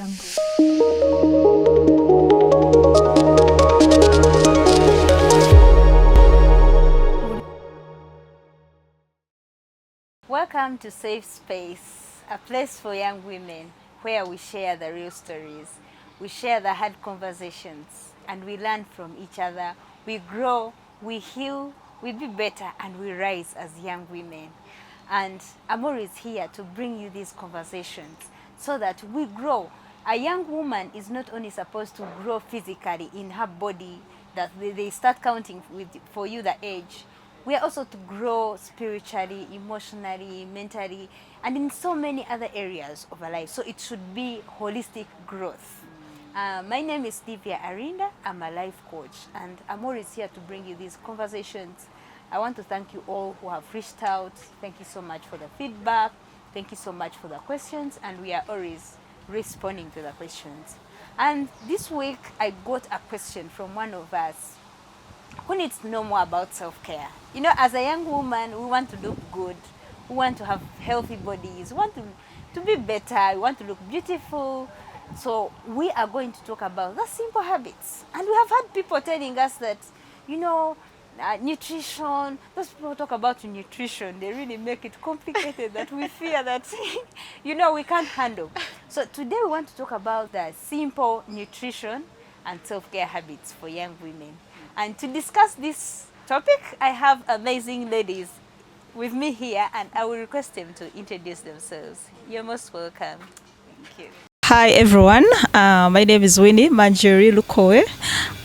Welcome to Safe Space, a place for young women where we share the real stories, we share the hard conversations, and we learn from each other. We grow, we heal, we be better, and we rise as young women. And Amor is here to bring you these conversations so that we grow. A young woman is not only supposed to grow physically in her body, that they start counting for you the age. We are also to grow spiritually, emotionally, mentally, and in so many other areas of our life. So it should be holistic growth. My name is Divya Arinda. I'm a life coach, and I'm always here to bring you these conversations. I want to thank you all who have reached out. Thank you so much for the feedback. Thank you so much for the questions, and we are always responding to the questions. And this week, I got a question from one of us who needs to know more about self-care. You know, as a young woman, we want to look good. We want to have healthy bodies. We want to be better. We want to look beautiful. So we are going to talk about the simple habits. And we have had people telling us that, you know, nutrition, those people talk about nutrition, they really make it complicated that we fear that, you know, we can't handle. So today we want to talk about the simple nutrition and self-care habits for young women. And to discuss this topic, I have amazing ladies with me here, and I will request them to introduce themselves. You're most welcome. Thank you. Hi everyone, my name is Winnie Manjeri Lukoe.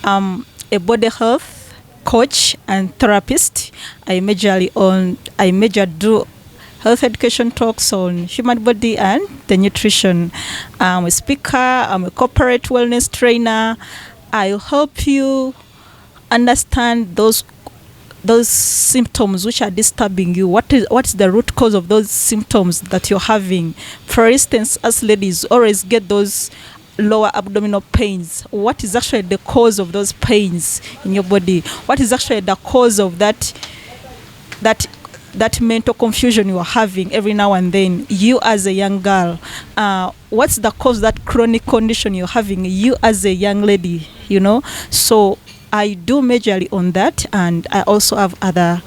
I'm a body health coach and therapist. I major do health education talks on human body and the nutrition. I'm a speaker, I'm a corporate wellness trainer. I'll help you understand those symptoms which are disturbing you. What's the root cause of those symptoms that you're having? For instance, us ladies always get those lower abdominal pains. What is actually the cause of those pains in your body? What is actually the cause of that mental confusion you are having every now and then, you as a young girl? What's the cause of that chronic condition you're having, you as a young lady, you know? So I do majorly on that, and I also have other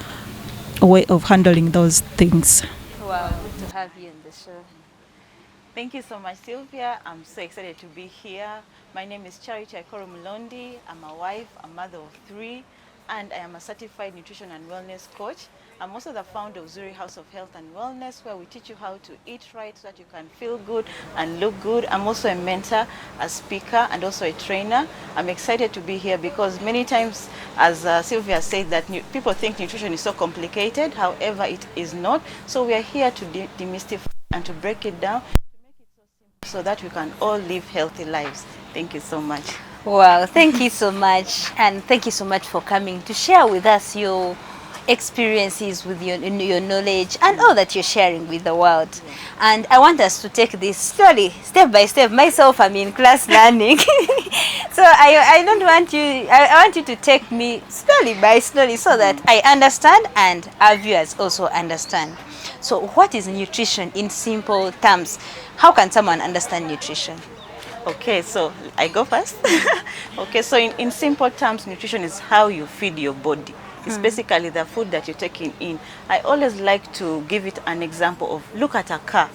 way of handling those things. Wow, good to have you in the show. Thank you so much, Sylvia. I'm so excited to be here. My name is Charity Aikoro Mulondi. I'm a wife, a mother of 3, and I am a certified nutrition and wellness coach. I'm also the founder of Zuri House of Health and Wellness, where we teach you how to eat right so that you can feel good and look good. I'm also a mentor, a speaker, and also a trainer. I'm excited to be here because many times, as Sylvia said, that people think nutrition is so complicated. However, it is not. So we are here to demystify and to break it down, to make it so simple so that we can all live healthy lives. Thank you so much. Wow, thank you so much. And thank you so much for coming to share with us your experiences, with your knowledge and all that you're sharing with the world. And I want us to take this slowly, step by step. Myself, I'm in class learning. So I don't want you, I want you to take me slowly by slowly so that I understand and our viewers also understand. So what is nutrition in simple terms? How can someone understand nutrition? Okay, so I go first. Okay, so in simple terms, nutrition is how you feed your body. It's basically the food that you're taking in. I always like to give it an example of, look at a car.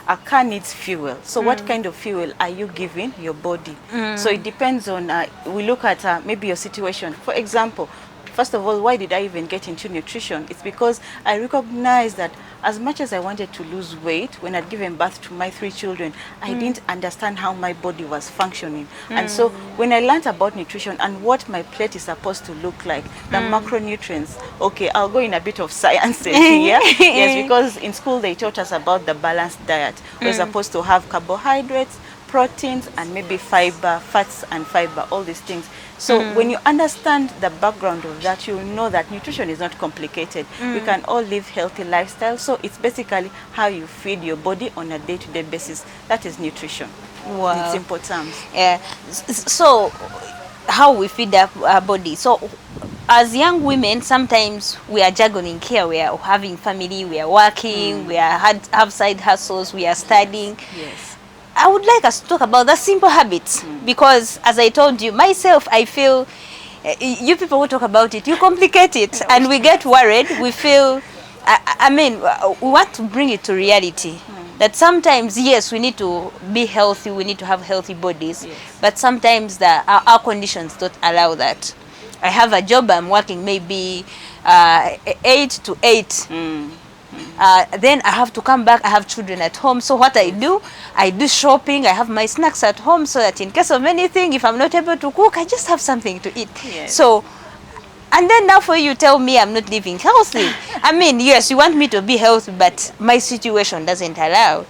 A car needs fuel. So what kind of fuel are you giving your body? So it depends on, we look at maybe your situation. For example, first of all, why did I even get into nutrition? It's because I recognized that as much as I wanted to lose weight, when I'd given birth to my 3 children, I didn't understand how my body was functioning. And so when I learned about nutrition and what my plate is supposed to look like, the macronutrients, okay, I'll go in a bit of sciences here. Yes, because in school they taught us about the balanced diet. We're supposed to have carbohydrates, proteins, and maybe fiber, fats and fiber, all these things. So when you understand the background of that, you'll know that nutrition is not complicated. We can all live healthy lifestyles. So it's basically how you feed your body on a day-to-day basis. That is nutrition. Wow. In simple terms. Yeah. So how we feed our body. So as young women, sometimes we are juggling here. We are having family, we are working, we are have side hustles, we are studying. Yes. I would like us to talk about the simple habits, because as I told you, myself, I feel you people who talk about it, you complicate it, and we get worried. We feel, I mean, we want to bring it to reality. That sometimes, yes, we need to be healthy, we need to have healthy bodies, but sometimes our conditions don't allow that. I have a job, I'm working maybe 8 to 8. Then I have to come back, I have children at home, so what I do shopping, I have my snacks at home, so that in case of anything, if I'm not able to cook, I just have something to eat. So, and then now for you tell me I'm not living healthy. I mean, yes, you want me to be healthy, but my situation doesn't allow.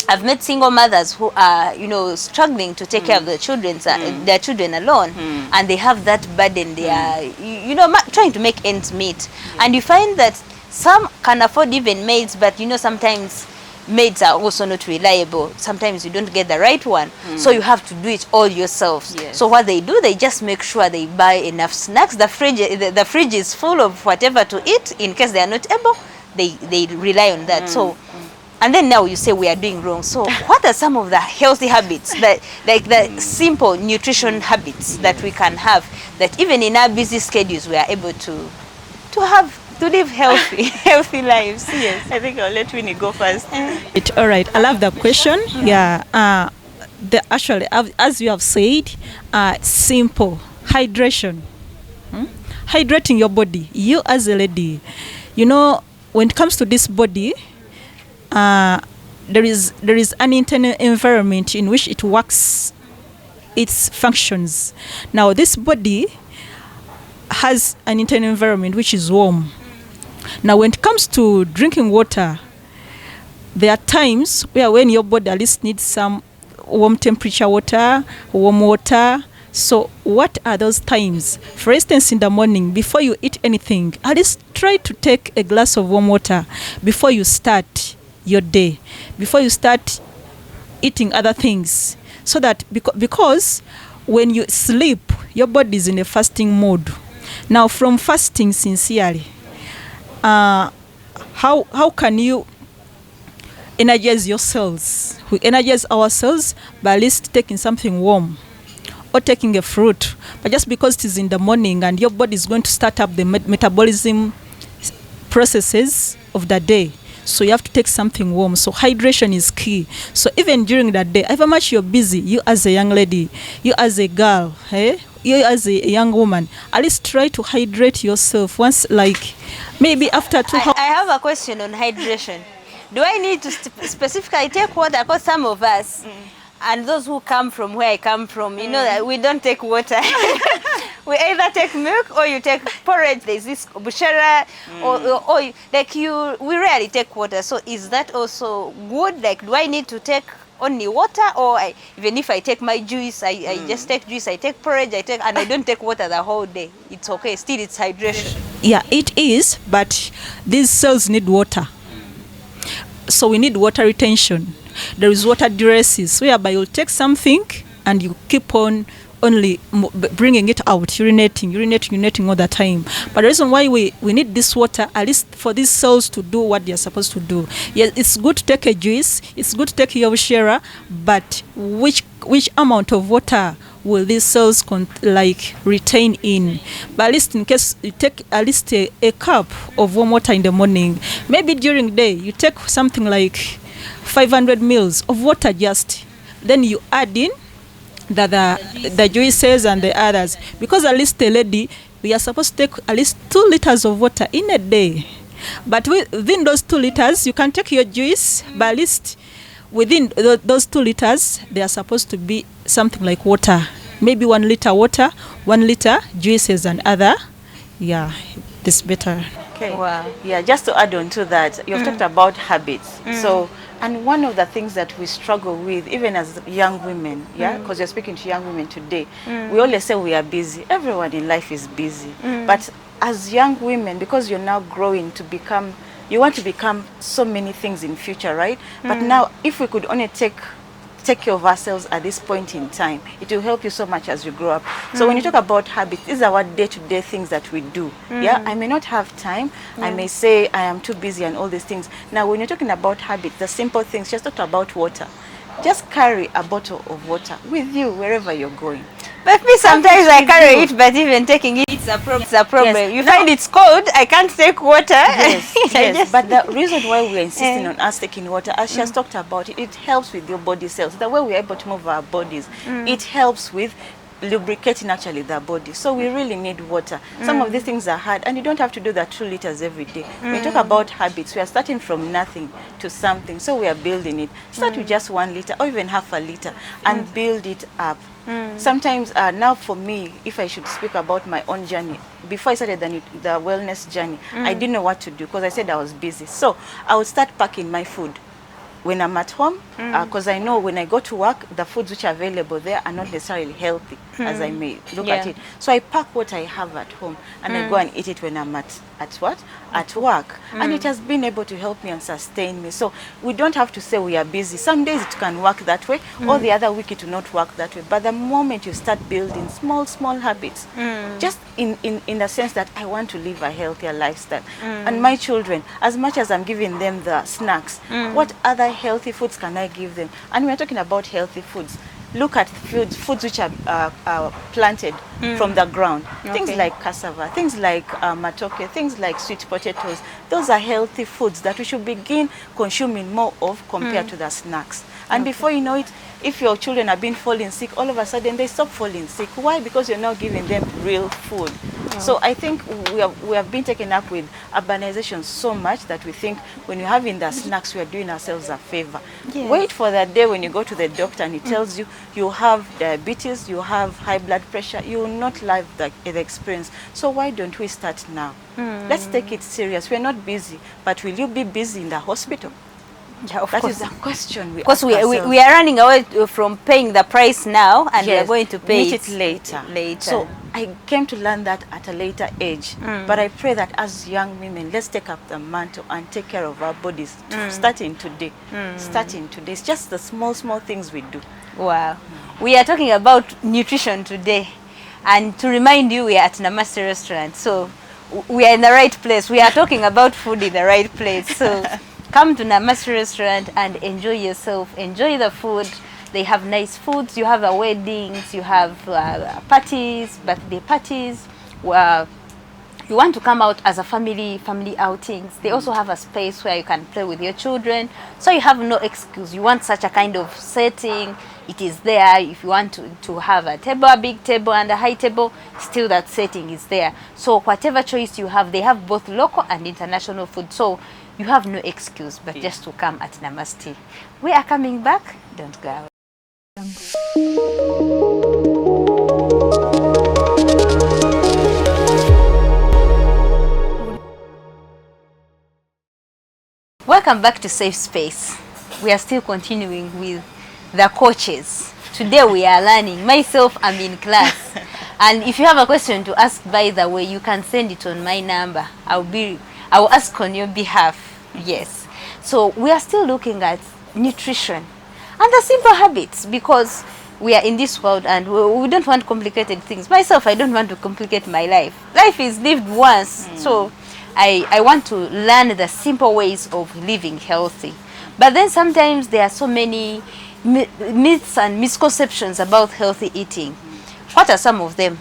I've met single mothers who are, struggling to take care of their children alone, and they have that burden. They are, trying to make ends meet, and you find that some can afford even maids, but sometimes maids are also not reliable. Sometimes you don't get the right one, so you have to do it all yourself. So what they do, they just make sure they buy enough snacks. The fridge is full of whatever to eat in case they are not able. They rely on that. So. And then now you say we are doing wrong. So what are some of the healthy habits, like the simple nutrition habits that we can have, that even in our busy schedules we are able to live healthy lives? Yes. I think I'll let Winnie go first. All right, I love that question. Yeah, actually, as you have said, simple hydration. Hydrating your body. You as a lady, when it comes to this body, there is an internal environment in which it works its functions. Now this body has an internal environment which is warm. Now when it comes to drinking water, there are times where when your body at least needs some warm temperature water, warm water. So what are those times? For instance, in the morning, before you eat anything, at least try to take a glass of warm water before you start your day, before you start eating other things, so that because when you sleep, your body is in a fasting mode. Now from fasting sincerely, how can you energize your cells? We energize our cells by at least taking something warm or taking a fruit. But just because it is in the morning and your body is going to start up the metabolism processes of the day, so you have to take something warm. So hydration is key. So even during that day, however much you're busy, you as a young lady, you as a girl, you as a young woman, at least try to hydrate yourself once, like maybe after 2 hours. I have a question on hydration. Do I need to specifically take water? Because some of us, and those who come from where I come from, that we don't take water. We either take milk or you take porridge. There's this bushera, or we rarely take water. So is that also good? Like, do I need to take only water, or even if I take my juice, I just take juice, I take porridge, and I don't take water the whole day? It's okay. Still, it's hydration. Yeah, it is, but these cells need water. So we need water retention. There is water diuresis, whereby you'll take something and you keep on only bringing it out, urinating all the time. But the reason why we need this water, at least for these cells to do what they're supposed to do. Yes, it's good to take a juice, it's good to take your share, but which amount of water will these cells retain in? But at least in case you take at least a cup of warm water in the morning, maybe during the day you take something like 500 mils of water, just then you add in the juices and the others, because at least a lady, we are supposed to take at least 2 liters of water in a day. But within those 2 liters, you can take your juice, but at least within those 2 liters, they are supposed to be something like water, maybe 1 liter water, 1 liter juices and other. Yeah, this better. Okay. Wow. Yeah, just to add on to that, you've talked about habits. So, and one of the things that we struggle with, even as young women, because you're speaking to young women today, we always say we are busy. Everyone in life is busy. But as young women, because you're now growing to become, you want to become so many things in future, right? But now, if we could only take care of ourselves at this point in time, it will help you so much as you grow up. So when you talk about habits, these are our day-to-day things that we do. Yeah, I may not have time. I may say I am too busy and all these things. Now, when you're talking about habits, the simple things, just talk about water. just carry a bottle of water with you wherever you're going. But me, sometimes I carry it, but even taking it, it's a problem. It's a problem. Yes. You find it's cold, I can't take water. Yes, yes. Just- But the reason why we are insisting on us taking water, as she has talked about it, it helps with your body cells. The way we are able to move our bodies, it helps with lubricating actually the body. So we really need water. Some of these things are hard, and you don't have to do that 2 liters every day. When you talk about habits, we are starting from nothing to something. So we are building it. Start with just 1 liter or even half a liter and build it up. Sometimes now for me, if I should speak about my own journey, before I started the wellness journey, I didn't know what to do because I said I was busy. So I would start packing my food when I'm at home, because I know when I go to work, the foods which are available there are not necessarily healthy as I may look at it. So I pack what I have at home and I go and eat it when I'm at what? At work. And it has been able to help me and sustain me. So we don't have to say we are busy. Some days it can work that way, or the other week it will not work that way. But the moment you start building small habits, just in the sense that I want to live a healthier lifestyle. And my children, as much as I'm giving them the snacks, what other healthy foods can I give them? And we're talking about healthy foods. Look at foods which are planted from the ground. Things like cassava, things like matoke, things like sweet potatoes. Those are healthy foods that we should begin consuming more of compared to the snacks. And before you know it, if your children have been falling sick, all of a sudden they stop falling sick. Why? Because you're now giving them real food. So I think we have been taken up with urbanization so much that we think when you're having the snacks, we are doing ourselves a favor. Yes. Wait for that day when you go to the doctor and he tells you you have diabetes, you have high blood pressure, you will not live the experience. So why don't we start now? Let's take it serious. We're not busy, but will you be busy in the hospital? Yeah, of That course. is the question we Because ask we ourselves. are running away from paying the price now, and we are Yes, going to pay meet it later. So I came to learn that at a later age. But I pray that as young women, let's take up the mantle and take care of our bodies starting today. Starting today. It's just the small things we do. Wow. We are talking about nutrition today. And to remind you, we are at Namaste Restaurant. So we are in the right place. We are talking about food in the right place. So come to Namaste Restaurant and enjoy yourself. Enjoy the food. They have nice foods. You have weddings. You have parties, birthday parties. You want to come out as a family outings. They also have a space where you can play with your children. So you have no excuse. You want such a kind of setting, it is there. If you want to have a table, a big table and a high table, still that setting is there. So whatever choice you have, they have both local and international food. So you have no excuse but just to come at Namaste. We are coming back. Don't go out. Welcome back to Safe Space. We are still continuing with the coaches. Today we are learning. Myself, I'm in class. And if you have a question to ask, by the way, you can send it on my number. I will ask on your behalf. Yes. So we are still looking at nutrition and the simple habits, because we are in this world and we don't want complicated things. Myself, I don't want to complicate my life. Life is lived once. So I want to learn the simple ways of living healthy. But then sometimes there are so many myths and misconceptions about healthy eating. What are some of them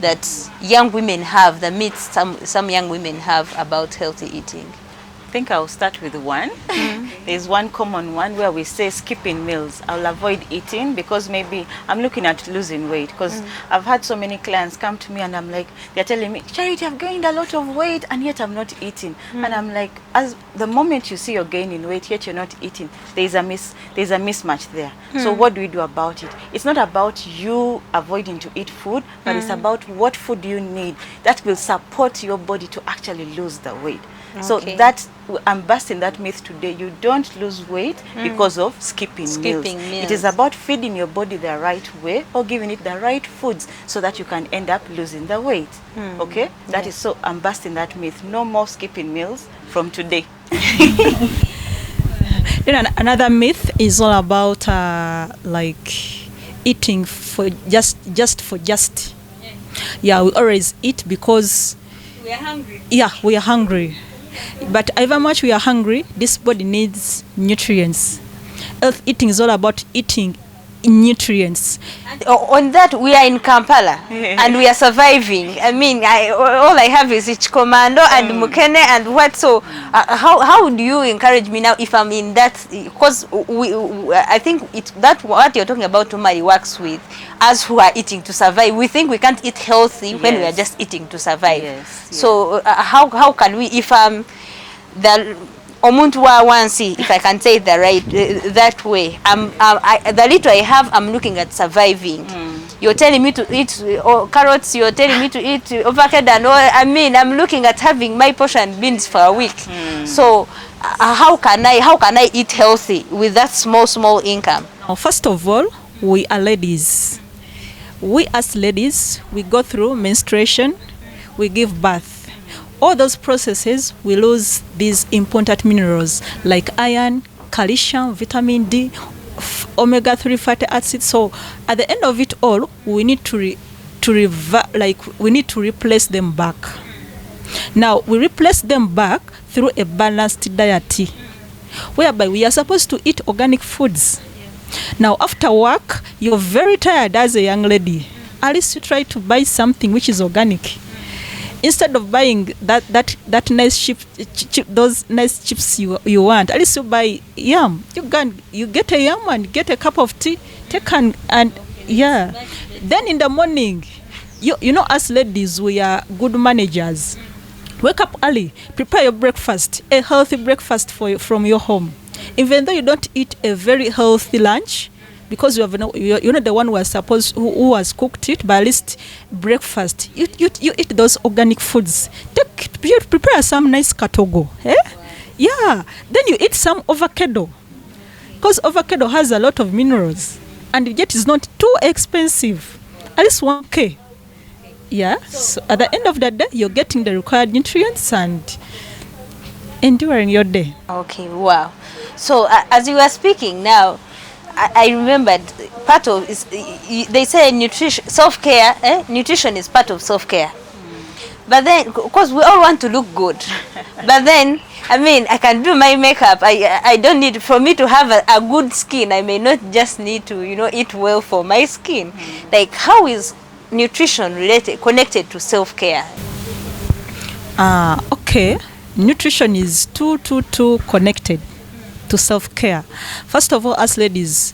that young women have, the myths some young women have about healthy eating? I think I'll start with one. There's one common one where we say skipping meals. I'll avoid eating because maybe I'm looking at losing weight, because I've had so many clients come to me and I'm like, they're telling me, Charity, I've gained a lot of weight and yet I'm not eating. And I'm like, as the moment you see you're gaining weight yet you're not eating, there's a mismatch there. So what do we do about it? It's not about you avoiding to eat food, but it's about what food you need that will support your body to actually lose the weight. So that I'm busting that myth today. You don't lose weight because of skipping meals. It is about feeding your body the right way or giving it the right foods so that you can end up losing the weight. Okay? That is, so I'm busting that myth. No more skipping meals from today. Then another myth is all about like eating for just. Yeah, we always eat because We are hungry. yeah, we are hungry. But however much we are hungry, this body needs nutrients. Health eating is all about eating nutrients. On that, we are in Kampala and we are surviving. I mean, all I have is Ich Commando and Mukene and what. So how do you encourage me now if I'm in that? Because I think that what you're talking about, Tumari, works with us who are eating to survive. We think we can't eat healthy when we are just eating to survive. So how can we, if the omuntu wa wansi, if I can say it the right that way, the little I have, I'm looking at surviving. You're telling me to eat carrots, you're telling me to eat avocado, and all. I mean, I'm looking at having my portion beans for a week. So how can I eat healthy with that small income? First of all, we are ladies. We as ladies, we go through menstruation, we give birth. All those processes, we lose these important minerals like iron, calcium, vitamin D, omega-3 fatty acids. So at the end of it all, we need to replace them back. Now we replace them back through a balanced diet, whereby we are supposed to eat organic foods. Now after work, you're very tired as a young lady. At least you try to buy something which is organic. Instead of buying that nice those nice chips you want, at least you buy yam. You get a yam and get a cup of tea. And then in the morning, you know, as ladies, we are good managers. Wake up early, prepare your breakfast, a healthy breakfast from your home. Even though you don't eat a very healthy lunch, because you're not the one who has cooked it, but at least breakfast, you eat those organic foods. Prepare some nice katogo. Yeah. Then you eat some avocado, because avocado has a lot of minerals, and yet it's not too expensive. At least 1K. Yeah. So at the end of the day, you're getting the required nutrients and enduring your day. Okay. Wow. So as you were speaking now, I remembered part of is they say nutrition, self-care. Nutrition is part of self-care. But then, because we all want to look good, but then, I mean, I can do my makeup. I don't need, for me to have a good skin, I may not just need to, eat well for my skin. Like, how is nutrition connected to self-care? Okay. Nutrition is too connected to self-care. First of all, as ladies,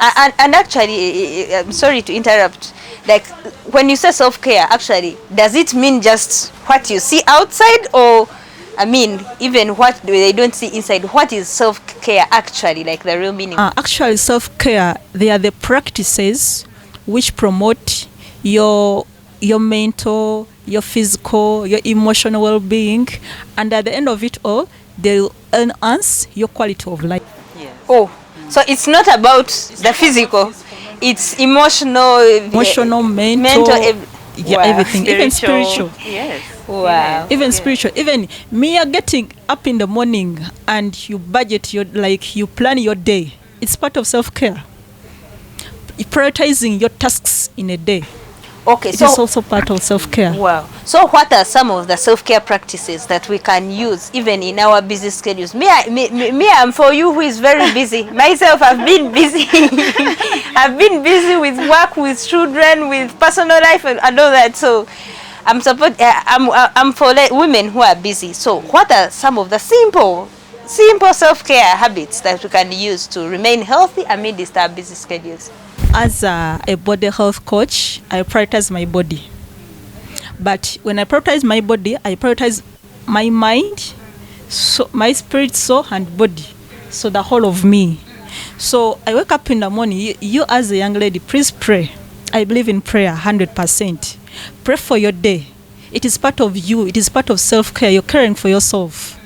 and actually, I'm sorry to interrupt, like when you say self-care, actually, does it mean just what you see outside, or I mean even what they don't see inside? What is self-care actually, like the real meaning? Actually, self-care, they are the practices which promote your mental, your physical, your emotional well-being, and at the end of it all, they'll enhance your quality of life. Yes. Oh, so it's not about the physical, it's emotional, mental, everything, even spiritual. Yes. Wow. Even spiritual. Even me getting up in the morning and you budget you plan your day. It's part of self-care. Prioritizing your tasks in a day. Okay, It is also part of self-care. Wow. So what are some of the self-care practices that we can use even in our busy schedules? Me, I'm for you who is very busy. Myself, I've been busy. I've been busy with work, with children, with personal life and all that. So I'm for women who are busy. So what are some of the simple self-care habits that we can use to remain healthy amidst our busy schedules? As a body health coach, I prioritize my body. But when I prioritize my body, I prioritize my mind, so my spirit, soul, and body. So the whole of me. So I wake up in the morning. You as a young lady, please pray. I believe in prayer 100%. Pray for your day. It is part of you. It is part of self-care. You're caring for yourself.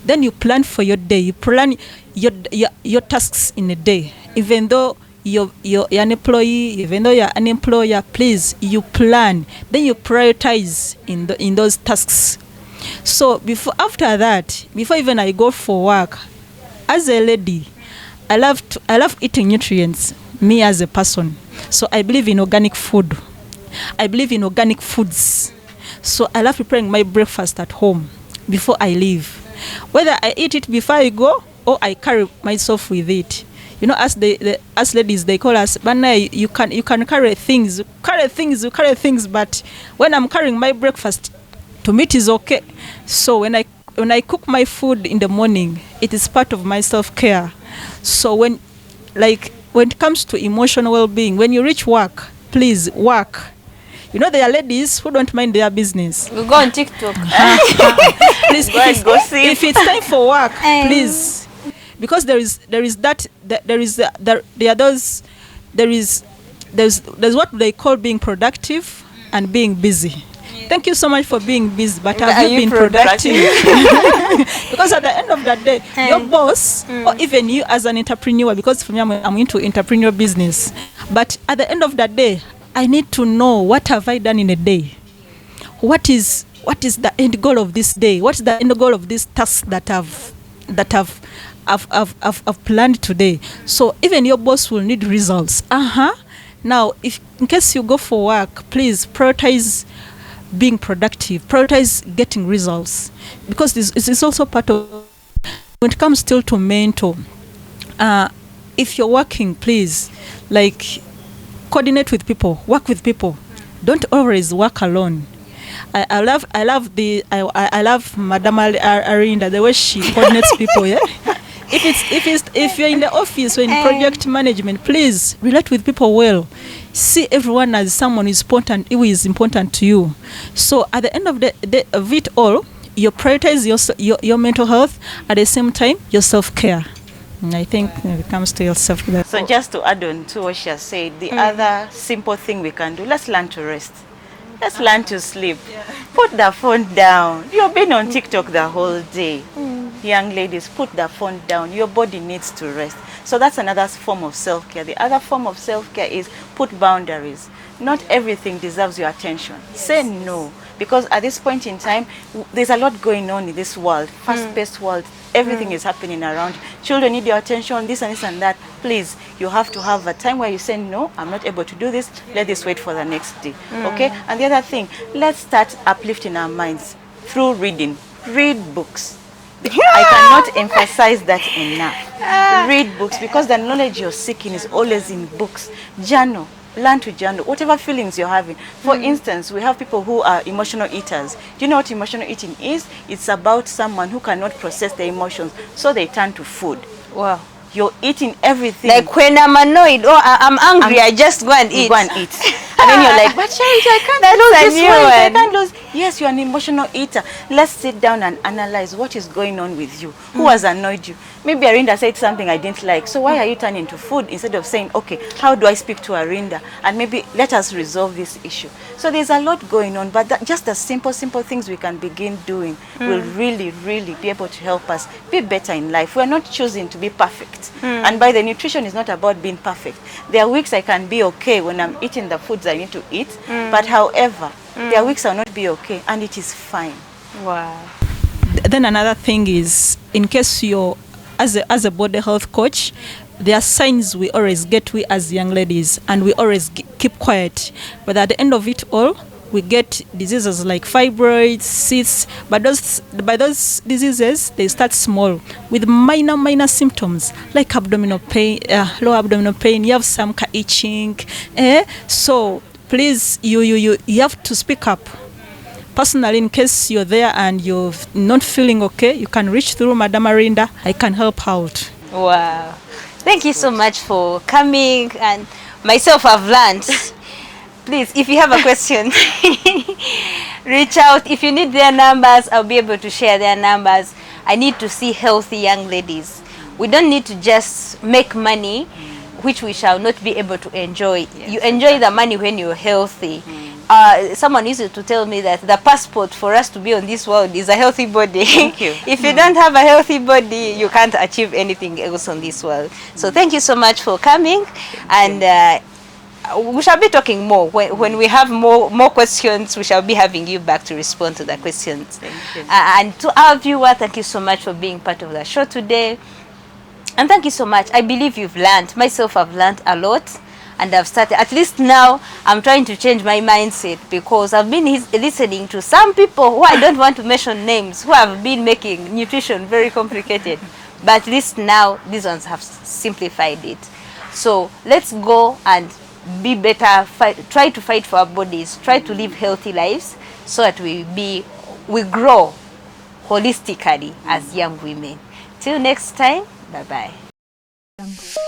Then you plan for your day. You plan your tasks in a day. Even though you're an employee, even though you're an employer, please, you plan. Then you prioritize in those tasks. So after that, before even I go for work, as a lady, I love eating nutrients, me as a person. So I believe in organic food. I believe in organic foods. So I love preparing my breakfast at home before I leave. Whether I eat it before I go or I carry myself with it. You know, as ladies, they call us, Bana, you can carry things, but when I'm carrying my breakfast, to me it is okay. So when I cook my food in the morning, it is part of my self-care. So when it comes to emotional well-being, when you reach work, please work. You know, there are ladies who don't mind their business. We go on TikTok. Please, if it's time for work, please, because there's what they call being productive and being busy. Thank you so much for being busy, but have you been productive? Because at the end of the day, your boss, or even you as an entrepreneur, because for me, I'm into entrepreneur business, but at the end of the day, I need to know, what have I done in a day? What is the end goal of this day? What's the end goal of this task that I've planned today? So even your boss will need results. Now, if in case you go for work, please prioritize being productive, prioritize getting results, because this is also part of, when it comes still to mentor. If you're working, please, coordinate with people, work with people. Don't always work alone. I love Madame Arinda, the way she coordinates people. Yeah. If you're in the office or in project management, please relate with people well. See everyone as someone who is important to you. So at the end of it all, you prioritize your mental health, at the same time your self-care. And I think when it comes to yourself. So just to add on to what she has said, the other simple thing we can do, let's learn to rest. Let's learn to sleep. Put the phone down. You've been on TikTok the whole day. Young ladies, put the phone down. Your body needs to rest. So that's another form of self-care. The other form of self-care is put boundaries. Not everything deserves your attention. Say no. Because at this point in time, there's a lot going on in this world, fast-paced world. Everything is happening around. Children need your attention, this and this and that. Please, you have to have a time where you say, no, I'm not able to do this. Let this wait for the next day. Okay? And the other thing, let's start uplifting our minds through reading. Read books. I cannot emphasize that enough. Read books, because the knowledge you're seeking is always in books. Journal. Learn to journal, whatever feelings you're having. For instance, we have people who are emotional eaters. Do you know what emotional eating is? It's about someone who cannot process their emotions, so they turn to food. Wow. You're eating everything. Like when I'm annoyed or I'm angry, I just go and eat. You go and eat. And then you're like, but Charity, I can't lose this weight. I can't lose. Yes, you're an emotional eater. Let's sit down and analyze what is going on with you. Who has annoyed you? Maybe Arinda said something I didn't like. So why are you turning to food instead of saying, okay, how do I speak to Arinda? And maybe let us resolve this issue. So there's a lot going on, but just the simple things we can begin doing will really, really be able to help us be better in life. We're not choosing to be perfect. And by the nutrition is not about being perfect. There are weeks I can be okay when I'm eating the foods I need to eat, but however, there are weeks I'll not be okay, and it is fine. Wow. Then another thing is, in case you're, as a body health coach, there are signs we always get, we as young ladies, and we always keep quiet. But at the end of it all, we get diseases like fibroids, cysts, but those diseases, they start small with minor symptoms like abdominal pain, low abdominal pain. You have some itching. So please, you have to speak up. Personally, in case you're there and you're not feeling okay, you can reach through Madam Arinda. I can help out. Wow. Thank you so much for coming. And myself, I've learned. Please, if you have a question, reach out. If you need their numbers, I'll be able to share their numbers. I need to see healthy young ladies. We don't need to just make money, which we shall not be able to enjoy. Yes, you enjoy the money when you're healthy. Someone used to tell me that the passport for us to be on this world is a healthy body. Thank you. If you don't have a healthy body, you can't achieve anything else on this world. So thank you so much for coming. And we shall be talking more. When we have more questions, we shall be having you back to respond to the questions. Thank you. And to our viewer, thank you so much for being part of the show today. And thank you so much. I believe you've learned. Myself, I've learned a lot. And I've started, at least now, I'm trying to change my mindset, because I've been listening to some people who I don't want to mention names, who have been making nutrition very complicated. But this now, these ones have simplified it. So let's go and be better, try to fight for our bodies, try to live healthy lives so that we grow holistically as young women. Till next time, bye bye.